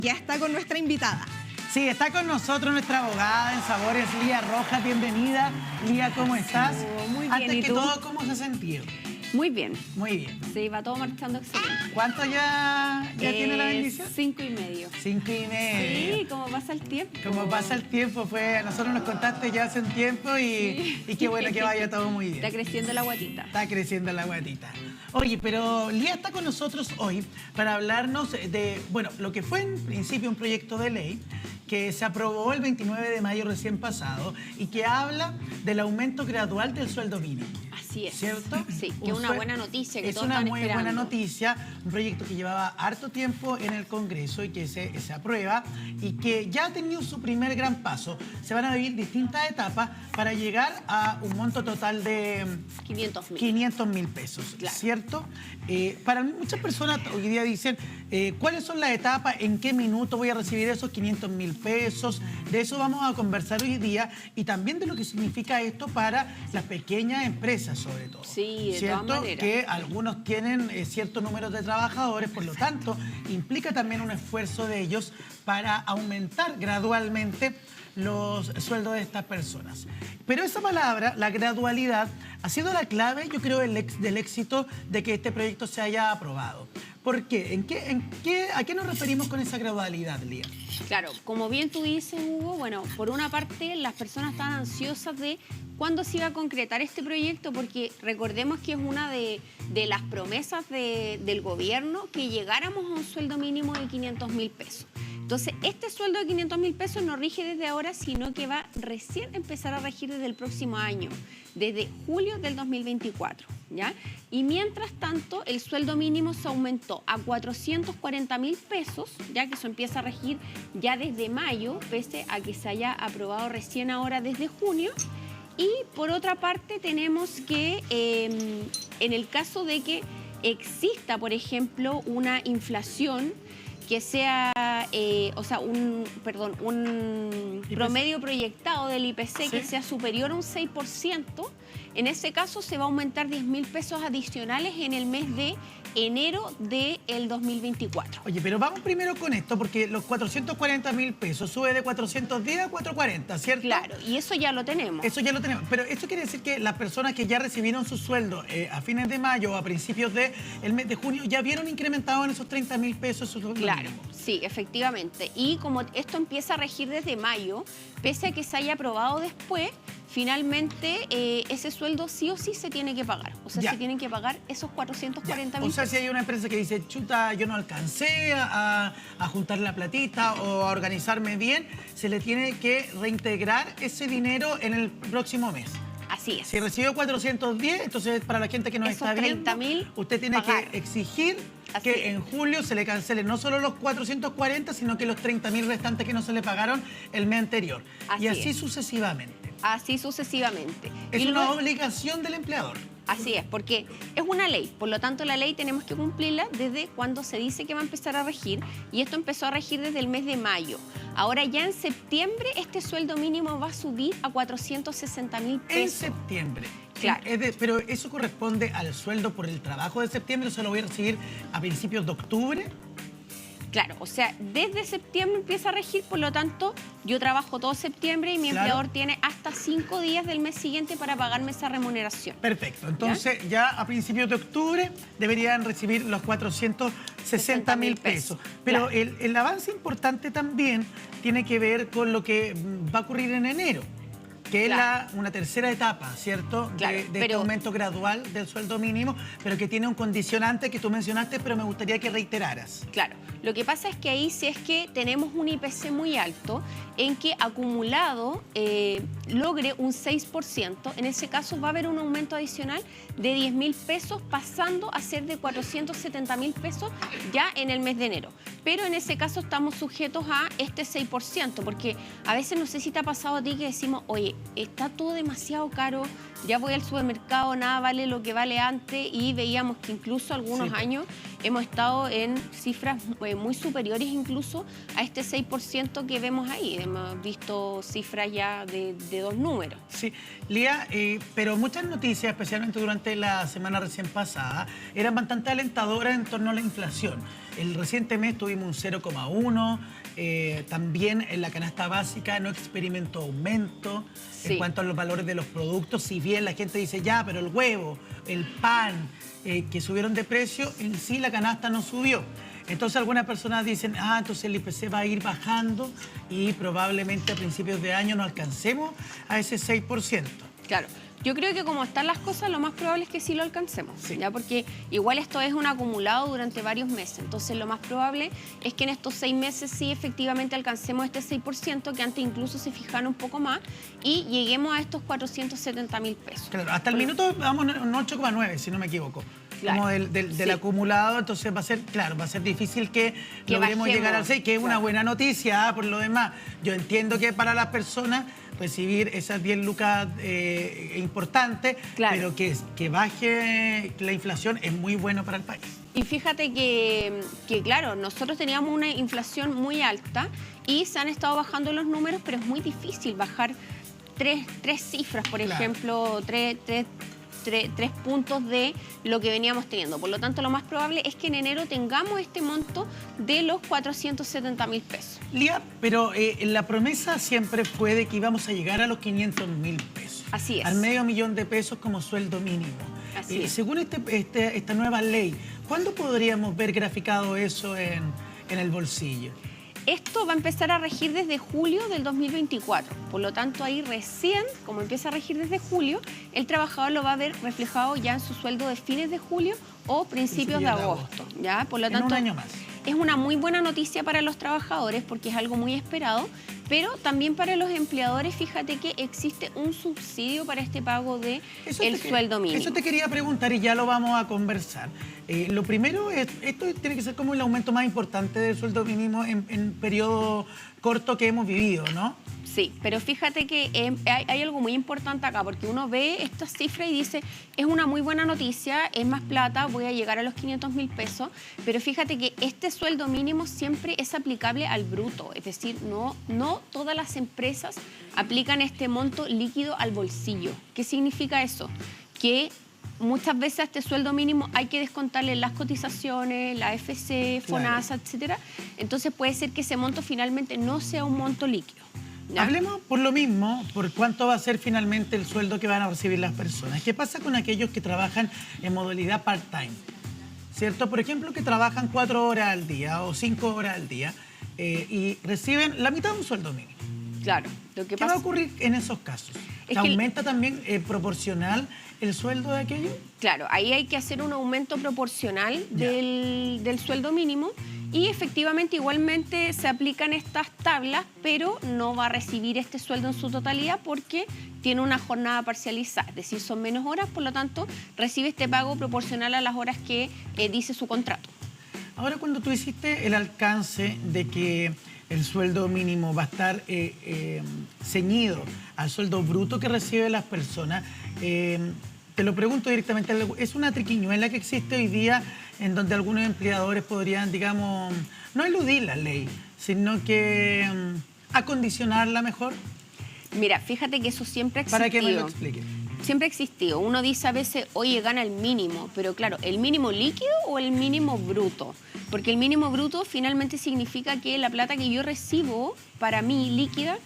Ya está con nuestra invitada. Sí, está con nosotros nuestra abogada en Sabores, Lía Rojas. Bienvenida. Lía, ¿cómo estás? Muy bien, Antes ¿y que tú? todo, ¿cómo se ha sentido? Muy bien. Muy bien. Sí, va todo marchando excelente. ¿Cuánto ya tiene la bendición? 5:30. 5:30. Sí, como pasa el tiempo. Como pasa el tiempo, a nosotros nos contaste ya hace un tiempo y qué bueno que vaya todo muy bien. Está creciendo la guatita. Está creciendo la guatita. Oye, pero Lía está con nosotros hoy para hablarnos de, bueno, lo que fue en principio un proyecto de ley que se aprobó el 29 de mayo recién pasado y que habla del aumento gradual del sueldo mínimo. Así es. ¿Cierto? Sí, que es una buena noticia que es todos una están muy esperando. buena noticia, un proyecto que llevaba harto tiempo en el Congreso y que se aprueba y que ya ha tenido su primer gran paso. Se van a vivir distintas etapas para llegar a un monto total de 500.000 pesos, Claro. ¿cierto? Para muchas personas hoy día dicen, ¿cuáles son las etapas? ¿En qué minuto voy a recibir esos 500.000 pesos? De eso vamos a conversar hoy día y también de lo que significa esto para las pequeñas empresas, sobre todo. Sí, de ¿cierto? todas maneras. Que algunos tienen cierto número de trabajadores, por lo tanto, implica también un esfuerzo de ellos para aumentar gradualmente los sueldos de estas personas. Pero esa palabra, la gradualidad, ha sido la clave, yo creo, del éxito de que este proyecto se haya aprobado. ¿Por qué? ¿A qué nos referimos con esa gradualidad, Lía? Claro, como bien tú dices, Hugo, bueno, por una parte las personas están ansiosas de cuándo se iba a concretar este proyecto, porque recordemos que es una de las promesas del gobierno que llegáramos a un sueldo mínimo de 500.000 pesos. Entonces, este sueldo de 500.000 pesos no rige desde ahora, sino que va recién a empezar a regir desde el próximo año, desde julio del 2024, ¿ya? Y mientras tanto, el sueldo mínimo se aumentó a 440.000 pesos, ya que eso empieza a regir ya desde mayo, pese a que se haya aprobado recién ahora desde junio. Y por otra parte, tenemos que en el caso de que exista, por ejemplo, una inflación que sea, un promedio proyectado del IPC que sea superior a un 6%, en ese caso se va a aumentar 10.000 pesos adicionales en el mes de enero del 2024. Oye, pero vamos primero con esto, porque los 440.000 pesos sube de 410 a 440, ¿cierto? Claro, y eso ya lo tenemos. Eso ya lo tenemos. Pero esto quiere decir que las personas que ya recibieron su sueldo a fines de mayo o a principios del mes de junio ya vieron incrementado en esos 30.000 pesos su sueldo Claro, mínimo. sí, efectivamente. Y como esto empieza a regir desde mayo, pese a que se haya aprobado después, finalmente ese sueldo sí o sí se tiene que pagar. O sea, Ya. se tienen que pagar esos 440.000 O sea, si hay una empresa que dice, chuta, yo no alcancé a juntar la platita o a organizarme bien, se le tiene que reintegrar ese dinero en el próximo mes. Así es. Si recibió 410, entonces para la gente que nos Esos está viendo, 30.000 usted tiene pagar. que exigir Así que es. en julio se le cancelen no solo los 440, sino que los 30.000 restantes que no se le pagaron el mes anterior. Así y así es. sucesivamente. Así sucesivamente. Es Y una luego- obligación del empleador. Así es, porque es una ley, por lo tanto la ley tenemos que cumplirla desde cuando se dice que va a empezar a regir, y esto empezó a regir desde el mes de mayo. Ahora ya en septiembre este sueldo mínimo va a subir a 460.000 En pesos. septiembre. Claro. Pero eso corresponde al sueldo por el trabajo de septiembre, o se lo voy a recibir a principios de octubre. Claro, o sea, desde septiembre empieza a regir, por lo tanto, yo trabajo todo septiembre y mi Claro. empleador tiene hasta 5 días del mes siguiente para pagarme esa remuneración. Perfecto. Entonces, ya a principios de octubre deberían recibir los 460.000 pesos. Pero Claro. el avance importante también tiene que ver con lo que va a ocurrir en enero, que Claro. es una tercera etapa, ¿cierto? Claro, de este pero- aumento gradual del sueldo mínimo, pero que tiene un condicionante que tú mencionaste, pero me gustaría que reiteraras. Claro, lo que pasa es que ahí si es que tenemos un IPC muy alto, en que acumulado logre un 6%, en ese caso va a haber un aumento adicional de 10.000 pesos, pasando a ser de 470.000 pesos ya en el mes de enero. Pero en ese caso estamos sujetos a este 6%, porque a veces no sé si te ha pasado a ti que decimos, oye, está todo demasiado caro, ya voy al supermercado, nada vale lo que vale antes, y veíamos que incluso algunos Sí. años hemos estado en cifras muy superiores incluso a este 6% que vemos ahí. Hemos visto cifras ya de 2 números. Sí, Lía, pero muchas noticias, especialmente durante la semana recién pasada, eran bastante alentadoras en torno a la inflación. El reciente mes tuvimos un 0,1, también en la canasta básica no experimentó aumento en cuanto a los valores de los productos, si bien la gente dice ya, pero el huevo, el pan, que subieron de precio, en sí la canasta no subió. Entonces algunas personas dicen, entonces el IPC va a ir bajando y probablemente a principios de año no alcancemos a ese 6%. Claro. Yo creo que como están las cosas, lo más probable es que sí lo alcancemos, ¿ya? Porque igual esto es un acumulado durante varios meses. Entonces, lo más probable es que en estos 6 meses sí efectivamente alcancemos este 6%, que antes incluso se fijaron un poco más, y lleguemos a estos 470.000 pesos. Claro, hasta el minuto vamos en 8,9, si no me equivoco. Claro. Como del acumulado, entonces va a ser, claro, va a ser difícil que logremos llegar al 6, que es una buena noticia, por lo demás. Yo entiendo que para las personas recibir esas 10 lucas importantes, pero que baje la inflación es muy bueno para el país. Y fíjate que, claro, nosotros teníamos una inflación muy alta y se han estado bajando los números, pero es muy difícil bajar tres cifras, por ejemplo, tres puntos de lo que veníamos teniendo. Por lo tanto, lo más probable es que en enero tengamos este monto de los 470.000 pesos. Lía, pero la promesa siempre fue de que íbamos a llegar a los 500.000 pesos. Así es. Al $500.000 de pesos como sueldo mínimo. Así es. Según esta nueva ley, ¿cuándo podríamos ver graficado eso en el bolsillo? Esto va a empezar a regir desde julio del 2024. Por lo tanto, ahí recién, como empieza a regir desde julio, el trabajador lo va a ver reflejado ya en su sueldo de fines de julio o principios de agosto. ¿Ya? Por lo tanto, en un año más. Es una muy buena noticia para los trabajadores porque es algo muy esperado, pero también para los empleadores, fíjate que existe un subsidio para este pago del sueldo mínimo. Eso te quería preguntar y ya lo vamos a conversar. Lo primero es, esto tiene que ser como el aumento más importante del sueldo mínimo en periodo corto que hemos vivido, ¿no? Sí, pero fíjate que hay algo muy importante acá, porque uno ve estas cifras y dice, es una muy buena noticia, es más plata, voy a llegar a los 500.000 pesos, pero fíjate que este sueldo mínimo siempre es aplicable al bruto, es decir, no todas las empresas aplican este monto líquido al bolsillo. ¿Qué significa eso? Que muchas veces a este sueldo mínimo hay que descontarle las cotizaciones, la AFP, FONASA, etcétera. Entonces puede ser que ese monto finalmente no sea un monto líquido. ¿Ya? Hablemos por lo mismo, por cuánto va a ser finalmente el sueldo que van a recibir las personas. ¿Qué pasa con aquellos que trabajan en modalidad part-time? ¿Cierto? Por ejemplo, que trabajan 4 horas al día o 5 horas al día y reciben la mitad de un sueldo mínimo. Claro. ¿Qué va a ocurrir en esos casos? ¿Aumenta también proporcional el sueldo de aquello? Claro, ahí hay que hacer un aumento proporcional del sueldo mínimo y efectivamente igualmente se aplican estas tablas, pero no va a recibir este sueldo en su totalidad porque tiene una jornada parcializada, es decir, son menos horas, por lo tanto recibe este pago proporcional a las horas que dice su contrato. Ahora, cuando tú hiciste el alcance de que el sueldo mínimo va a estar ceñido al sueldo bruto que reciben las personas, te lo pregunto directamente, ¿es una triquiñuela que existe hoy día en donde algunos empleadores podrían, digamos, no eludir la ley, sino que acondicionarla mejor? Mira, fíjate que eso siempre ha existido. Para que me lo explique. Siempre ha existido. Uno dice a veces, oye, gana el mínimo, pero claro, ¿el mínimo líquido o el mínimo bruto? Porque el mínimo bruto finalmente significa que la plata que yo recibo para mí líquida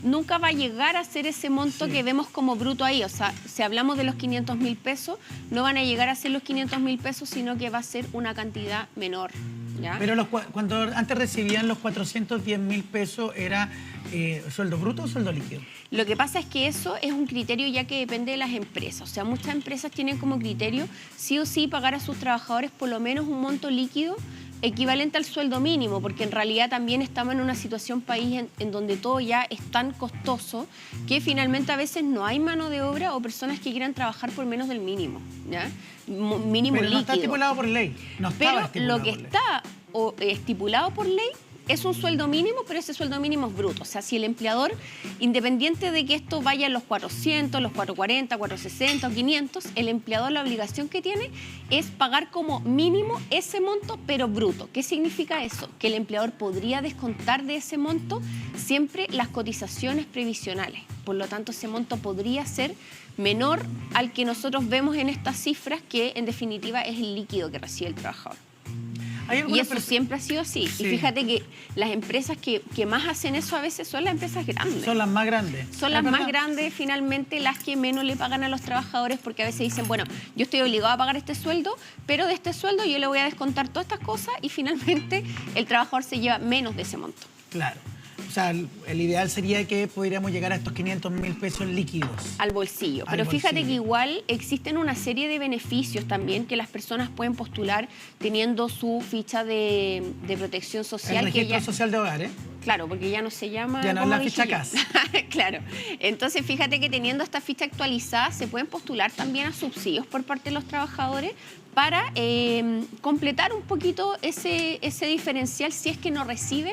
nunca va a llegar a ser ese monto que vemos como bruto ahí. O sea, si hablamos de los 500.000 pesos, no van a llegar a ser los 500.000 pesos, sino que va a ser una cantidad menor. ¿Ya? Pero cuando antes recibían los 410.000 pesos, ¿era sueldo bruto o sueldo líquido? Lo que pasa es que eso es un criterio ya que depende de las empresas. O sea, muchas empresas tienen como criterio sí o sí pagar a sus trabajadores por lo menos un monto líquido equivalente al sueldo mínimo, porque en realidad también estamos en una situación país en donde todo ya es tan costoso que finalmente a veces no hay mano de obra o personas que quieran trabajar por menos del mínimo, ¿ya? Mínimo pero líquido. No está estipulado por ley. No estaba pero estipulado lo que por ley. está estipulado por ley es un sueldo mínimo, pero ese sueldo mínimo es bruto. O sea, si el empleador, independiente de que esto vaya a los 400, los 440, 460 o 500, el empleador la obligación que tiene es pagar como mínimo ese monto, pero bruto. ¿Qué significa eso? Que el empleador podría descontar de ese monto siempre las cotizaciones previsionales. Por lo tanto, ese monto podría ser menor al que nosotros vemos en estas cifras, que en definitiva es el líquido que recibe el trabajador. Y eso siempre ha sido así. Sí. Y fíjate que las empresas que más hacen eso a veces son las empresas grandes. Son las más grandes. Son las más grandes, finalmente, las que menos le pagan a los trabajadores, porque a veces dicen, bueno, yo estoy obligado a pagar este sueldo, pero de este sueldo yo le voy a descontar todas estas cosas y finalmente el trabajador se lleva menos de ese monto. Claro. O sea, el ideal sería que pudiéramos llegar a estos 500.000 pesos líquidos. Al bolsillo. Pero fíjate que igual existen una serie de beneficios también que las personas pueden postular teniendo su ficha de protección social. El registro social de hogar, ¿eh? Claro, porque ya no se llama... Ya no es la ficha CAS. Claro. Entonces, fíjate que teniendo esta ficha actualizada se pueden postular también a subsidios por parte de los trabajadores para completar un poquito ese diferencial si es que no recibe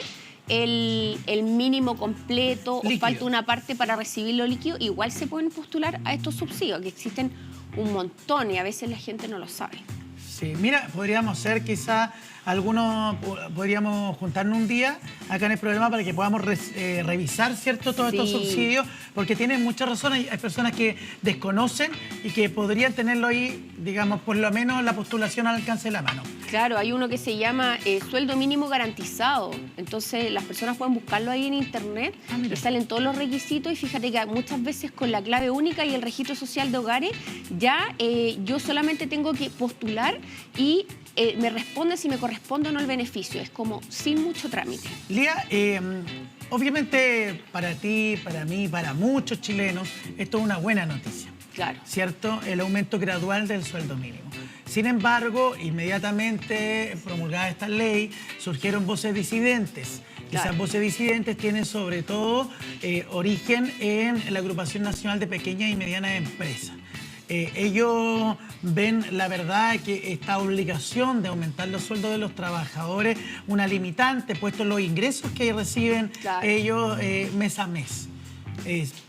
el mínimo completo líquido, o falta una parte para recibir lo líquido. Igual se pueden postular a estos subsidios, que existen un montón y a veces la gente no lo sabe. Sí, mira, podríamos ser quizá podríamos juntarnos un día acá en el programa para que podamos revisar, ¿cierto?, todos estos subsidios, porque tienen muchas razones. Hay personas que desconocen y que podrían tenerlo ahí, digamos, por lo menos la postulación al alcance de la mano. Claro, hay uno que se llama sueldo mínimo garantizado. Entonces las personas pueden buscarlo ahí en internet y salen todos los requisitos. Y fíjate que muchas veces con la clave única y el registro social de hogares ya yo solamente tengo que postular y me responde si me corresponde o no el beneficio. Es como sin mucho trámite. Lía, obviamente para ti, para mí, para muchos chilenos, esto es una buena noticia. Claro. ¿Cierto? El aumento gradual del sueldo mínimo. Sin embargo, inmediatamente promulgada esta ley, surgieron voces disidentes. Claro. Esas voces disidentes tienen sobre todo origen en la Agrupación Nacional de Pequeñas y Medianas Empresas. Ellos ven la verdad que esta obligación de aumentar los sueldos de los trabajadores, una limitante, puesto los ingresos que reciben ellos mes a mes.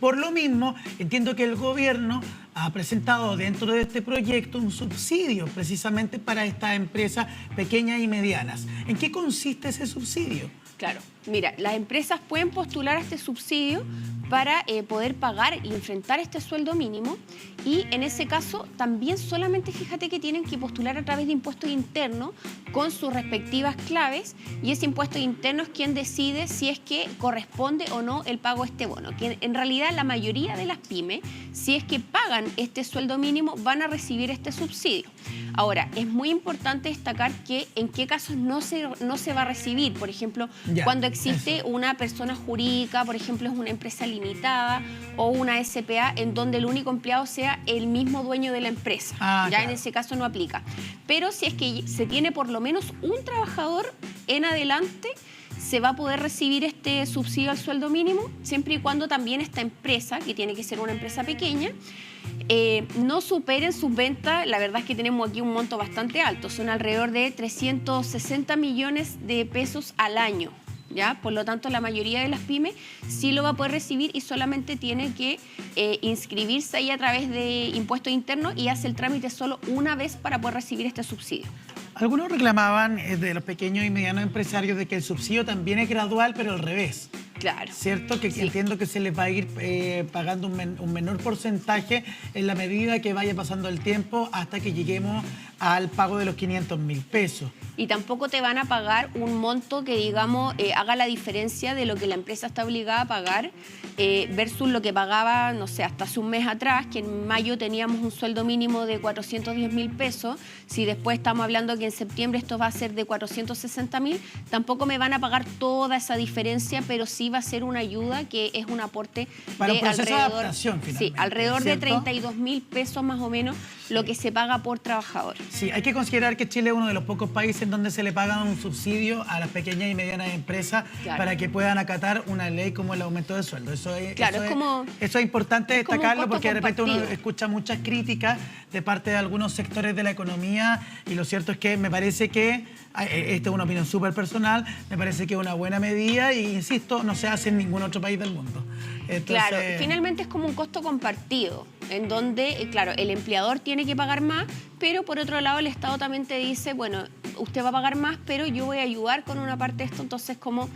Por lo mismo, entiendo que el gobierno ha presentado dentro de este proyecto un subsidio precisamente para estas empresas pequeñas y medianas. ¿En qué consiste ese subsidio? Claro, mira, las empresas pueden postular a este subsidio para poder pagar y enfrentar este sueldo mínimo, y en ese caso también solamente fíjate que tienen que postular a través de impuestos internos con sus respectivas claves, y ese impuesto interno es quien decide si es que corresponde o no el pago de este bono, que en realidad la mayoría de las pymes, si es que pagan este sueldo mínimo, van a recibir este subsidio. Ahora, es muy importante destacar que en qué casos no se va a recibir. Por ejemplo, cuando existe una persona jurídica, por ejemplo, es una empresa limitada o una SPA en donde el único empleado sea el mismo dueño de la empresa. Claro. En ese caso no aplica. Pero si es que se tiene por lo menos un trabajador en adelante, se va a poder recibir este subsidio al sueldo mínimo, siempre y cuando también esta empresa, que tiene que ser una empresa pequeña, no superen sus ventas. La verdad es que tenemos aquí un monto bastante alto, son alrededor de 360 millones de pesos al año. ¿Ya? Por lo tanto, la mayoría de las pymes sí lo va a poder recibir y solamente tiene que inscribirse ahí a través de impuestos internos y hace el trámite solo una vez para poder recibir este subsidio. Algunos reclamaban de los pequeños y medianos empresarios de que el subsidio también es gradual, pero al revés. Claro. ¿Cierto? Que entiendo que se les va a ir pagando un menor porcentaje en la medida que vaya pasando el tiempo hasta que lleguemos al pago de los 500.000 pesos. Y tampoco te van a pagar un monto que, digamos, haga la diferencia de lo que la empresa está obligada a pagar versus lo que pagaba, no sé, hasta hace un mes atrás, que en mayo teníamos un sueldo mínimo de 410.000 pesos. Si después estamos hablando que en septiembre esto va a ser de 460.000, tampoco me van a pagar toda esa diferencia, pero sí va a ser una ayuda que es un aporte para de un proceso alrededor, de adaptación, finalmente. Sí, alrededor ¿cierto? de 32.000 pesos más o menos lo que se paga por trabajador. Sí, hay que considerar que Chile es uno de los pocos países en donde se le paga un subsidio a las pequeñas y medianas empresas para que puedan acatar una ley como el aumento de sueldo. Eso es importante destacarlo porque de repente uno escucha muchas críticas de parte de algunos sectores de la economía y lo cierto es que me parece que, esta es una opinión súper personal, me parece que es una buena medida y, insisto, no se hace en ningún otro país del mundo. Entonces, claro, finalmente es como un costo compartido, en donde, claro, el empleador tiene que pagar más, pero por otro lado el Estado también te dice, bueno, usted va a pagar más, pero yo voy a ayudar con una parte de esto, entonces como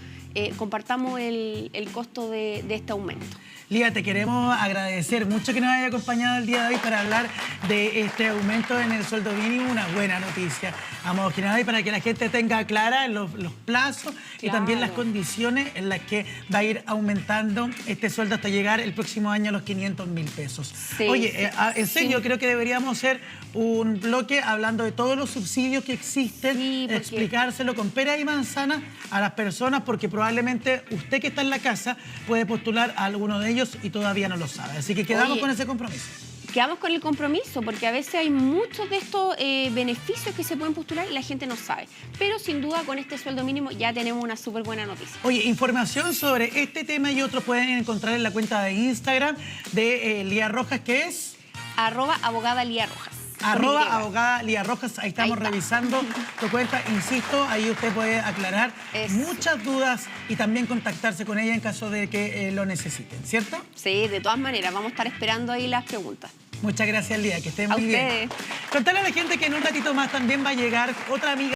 compartamos el costo de este aumento. Lía, te queremos agradecer mucho que nos haya acompañado el día de hoy para hablar de este aumento en el sueldo mínimo, una buena noticia a modo general y para que la gente tenga clara los plazos y también las condiciones en las que va a ir aumentando este sueldo hasta llegar el próximo año a los 500.000 pesos. Sí, oye, en serio, creo que deberíamos hacer un bloque hablando de todos los subsidios que existen, explicárselo con pera y manzana a las personas porque probablemente usted que está en la casa puede postular a alguno de ellos y todavía no lo sabe. Así que quedamos con ese compromiso. Quedamos con el compromiso, porque a veces hay muchos de estos beneficios que se pueden postular y la gente no sabe. Pero sin duda con este sueldo mínimo ya tenemos una súper buena noticia. Oye, información sobre este tema y otros pueden encontrar en la cuenta de Instagram de Lía Rojas, que es... @abogadaliarojas. @abogada Lía Rojas, ahí estamos revisando tu cuenta, insisto, ahí usted puede aclarar muchas dudas y también contactarse con ella en caso de que lo necesiten, ¿cierto? Sí, de todas maneras, vamos a estar esperando ahí las preguntas. Muchas gracias, Lía, que esté muy bien. Contarle a la gente que en un ratito más también va a llegar otra amiga